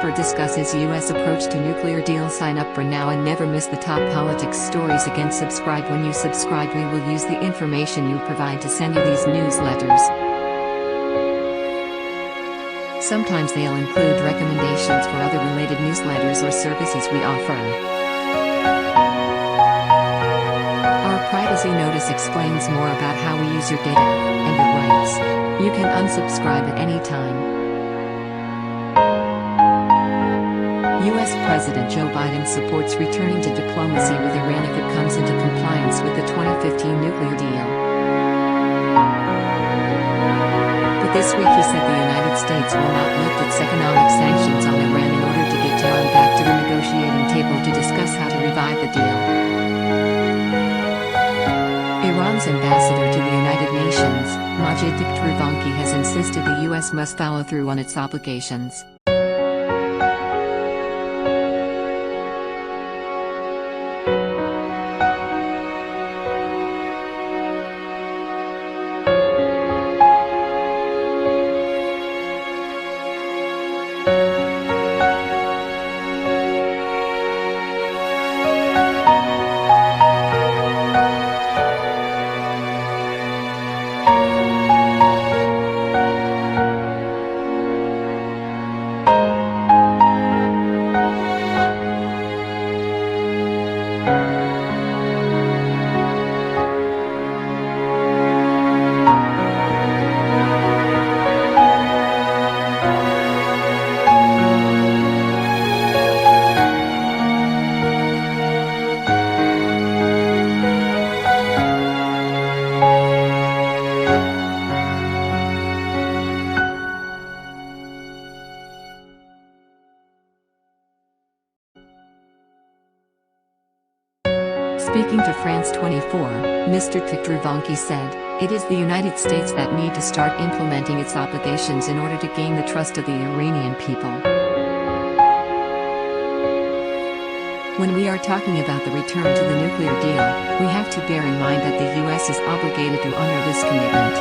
expert discusses U.S. approach to nuclear deal. Sign up for now and never miss the top politics stories again. Subscribe. When you subscribe, we will use the information you provide to send you these newsletters. Sometimes they'll include recommendations for other related newsletters or services we offer. Our privacy notice explains more about how we use your data and your rights. You can unsubscribe at any time. U.S. President Joe Biden supports returning to diplomacy with Iran if it comes into compliance with the 2015 nuclear deal. But this week he said the United States will not lift its economic sanctions on Iran in order to get Tehran back to the negotiating table to discuss how to revive the deal. Iran's ambassador to the United Nations, Majid Takhtarevanki, has insisted the U.S. must follow through on its obligations. Speaking to France 24, Mr. Takhtarevanki said, "It is the United States that need to start implementing its obligations in order to gain the trust of the Iranian people. When we are talking about the return to the nuclear deal, we have to bear in mind that the U.S. is obligated to honor this commitment."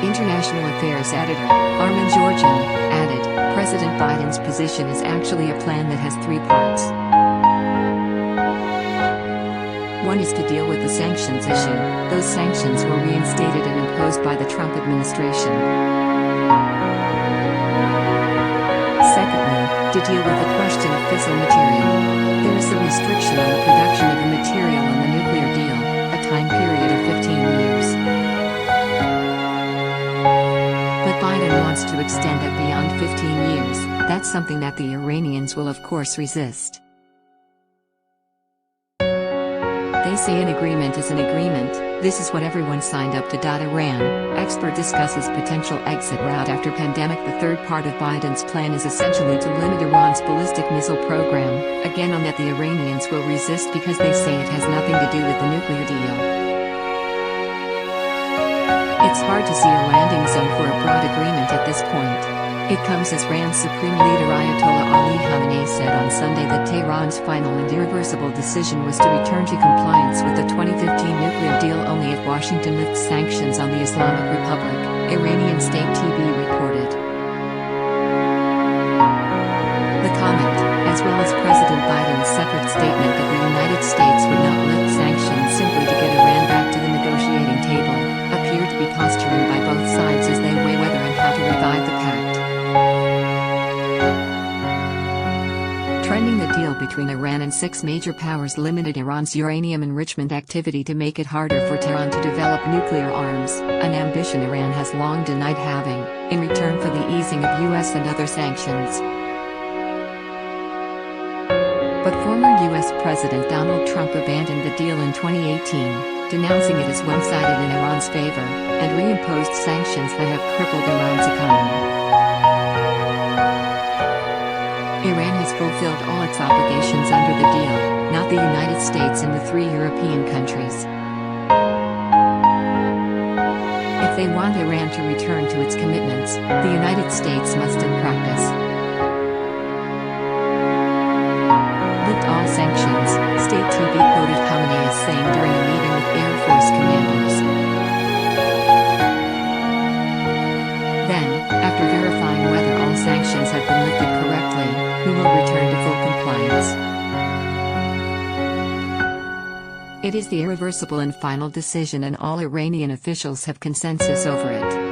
International Affairs editor, Armin Georgian, added, "President Biden's position is actually a plan that has three parts. One is to deal with the sanctions issue. Those sanctions were reinstated and imposed by the Trump administration. Secondly, to deal with the question of fissile material. There is a restriction on the production of the material in the nuclear deal, a time period of 15 years. But Biden wants to extend that beyond 15 years. That's something that the Iranians will of course resist. They say an agreement is an agreement. This is what everyone signed up to. Iran expert discusses potential exit route after pandemic. The third part of Biden's plan is essentially to limit Iran's ballistic missile program, again on that the Iranians will resist because they say it has nothing to do with the nuclear deal. It's hard to see a landing zone for a broad agreement at this point. It comes as Iran's supreme leader Ayatollah Ali Khamenei said on Sunday that Tehran's final and irreversible decision was to return to compliance with the 2015 nuclear deal only if Washington lifts sanctions on the Islamic Republic, Iranian state TV reported. The comment, as well as President Biden's separate statement that the United States would not lift sanctions simply to get Iran back to the negotiating table, appear to be posturing by both sides as they weigh whether and how to revive the pact. Trending, the deal between Iran and 6 major powers limited Iran's uranium enrichment activity to make it harder for Tehran to develop nuclear arms, an ambition Iran has long denied having, in return for the easing of U.S. and other sanctions. But former U.S. President Donald Trump abandoned the deal in 2018, denouncing it as one-sided in Iran's favor, and reimposed sanctions that have crippled Iran's economy. Iran has fulfilled all its obligations under the deal, not the United States and the 3 European countries. If they want Iran to return to its commitments, the United States must in practice lift all sanctions, state TV quoted Khamenei as saying during a meeting with Air Force commanders. Then, Then, after verifying whether all sanctions have been lifted correctly, we will return to full compliance. It is the irreversible and final decision, and all Iranian officials have consensus over it.